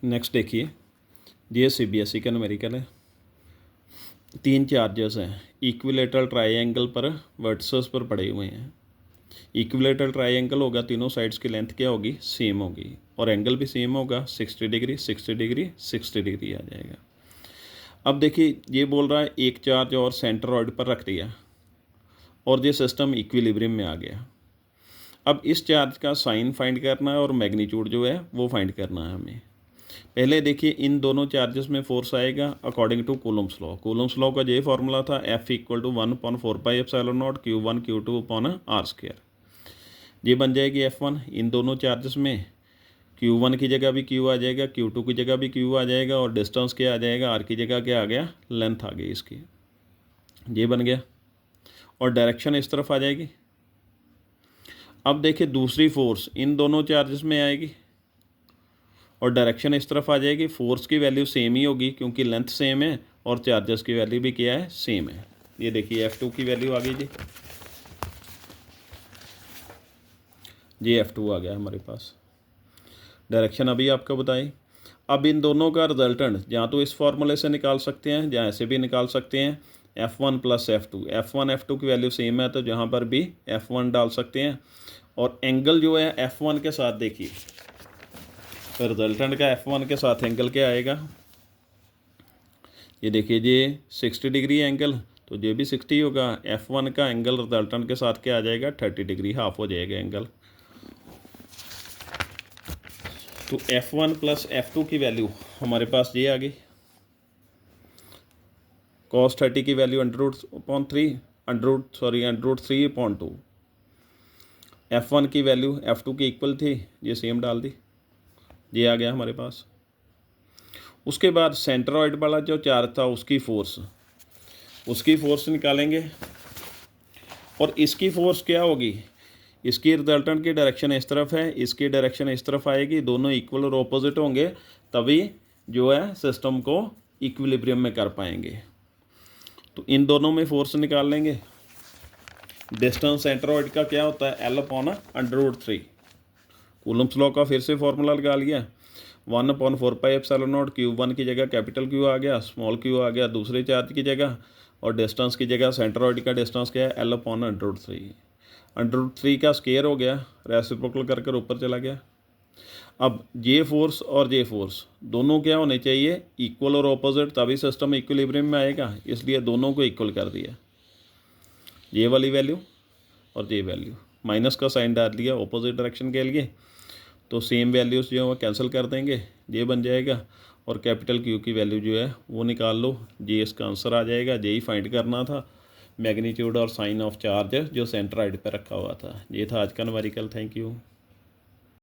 Next देखिए, ये CBSE का न्यूमेरिकल है। 3 चार्जेस हैं, इक्विलेटरल ट्रायंगल पर वर्टिसेस पर पड़े हुए हैं। इक्विलेटरल ट्रायंगल होगा, तीनों साइड्स की लेंथ क्या होगी, सेम होगी, और एंगल भी सेम होगा, 60 डिग्री 60 डिग्री 60 डिग्री आ जाएगा। अब देखिए, ये बोल रहा है एक चार्ज और सेंट्रॉइड पर रख दिया और ये सिस्टम इक्विलिब्रियम में आ गया। अब इस चार्ज का साइन फाइंड करना है और मैग्नीट्यूड जो है वो फाइंड करना है हमें। पहले देखिए, इन दोनों चार्जेस में फोर्स आएगा according to Coulomb's law. Coulomb's law का ये फॉर्मूला था F = 1/4πε0 Q1 Q2/r²। ये बन जाएगी F1। इन दोनों चार्जेस में Q1 की जगह भी Q आ जाएगा, Q2 की जगह भी Q आ जाएगा, और डिस्टेंस क्या आ जाएगा, R की जगह क्या आ गया, लेंथ आ गई इसकी। ये बन गया, और डायरेक्शन इस तरफ आ जाएगी। अब देखिए, दूसरी फोर्स इन दोनों चार्जेस में आएगी और डायरेक्शन इस तरफ आ जाएगी। फोर्स की वैल्यू सेम ही होगी क्योंकि लेंथ सेम है, और चार्जेस की वैल्यू भी क्या है, सेम है। ये देखिए, F2 की वैल्यू आ गई जी, ये F2 आ गया हमारे पास। डायरेक्शन अभी आपको बताई। अब इन दोनों का रिजल्टेंट या तो इस फॉर्मूले से निकाल सकते हैं या ऐसे भी निकाल सकते हैं, F1 + F2। F1 F2 की वैल्यू सेम है तो जहाँ पर भी F1 डाल सकते हैं, और एंगल जो है F1 के साथ देखिए, तो रिजल्टेंट का F1 के साथ एंगल क्या आएगा, ये देखिए, ये 60 डिग्री एंगल, तो ये भी 60 होगा। F1 का एंगल रिजल्टेंट के साथ क्या आ जाएगा, 30 डिग्री, हाफ हो जाएगा एंगल। तो F1 + F2 की वैल्यू हमारे पास ये आ गई। cos 30 की वैल्यू √3/2। F1 की वैल्यू F2 की इक्वल थी, ये सेम डाल दी, ये आ गया हमारे पास। उसके बाद सेंट्रॉइड वाला जो चार्ज था उसकी फोर्स निकालेंगे, और इसकी फोर्स क्या होगी, इसकी रिजल्टेंट की डायरेक्शन इस तरफ है, इसकी डायरेक्शन इस तरफ आएगी, दोनों इक्वल और ऑपोजिट होंगे, तभी जो है सिस्टम को इक्विलिब्रियम में कर पाएंगे। तो इन दोनों में फोर्स निकाल लेंगे। डिस्टेंस सेंट्रॉइड का क्या होता है, L/√3। कूलम्स लॉ का फिर से फॉर्मूला लगा लिया, 1/4πε0 Q1 की जगह कैपिटल Q आ गया, स्मॉल q आ गया दूसरे चार्ज की जगह, और डिस्टेंस की जगह सेंट्रॉइड का डिस्टेंस क्या है, L/√3। √3 का स्केयर हो गया, रेसिप्रोकल कर कर ऊपर चला गया। अब ये फोर्स और ये फोर्स दोनों क्या होने चाहिए, इक्वल और ऑपोजिट, तभी सिस्टम इक्विलिब्रियम में आएगा, इसलिए दोनों को इक्वल कर दिया। ये वाली वैल्यू और ये वैल्यू, माइनस का साइन डाल दिया ऑपोजिट डायरेक्शन के लिए, तो सेम वैल्यूज़ जो है वो कैंसिल कर देंगे, ये बन जाएगा, और कैपिटल Q की वैल्यू जो है वो निकाल लो, ये इसका आंसर आ जाएगा। यही फाइंड करना था, मैग्नीट्यूड और साइन ऑफ चार्ज जो सेंट्रॉइड पे रखा हुआ था। ये था आज का न्यूमेरिकल। Thank you.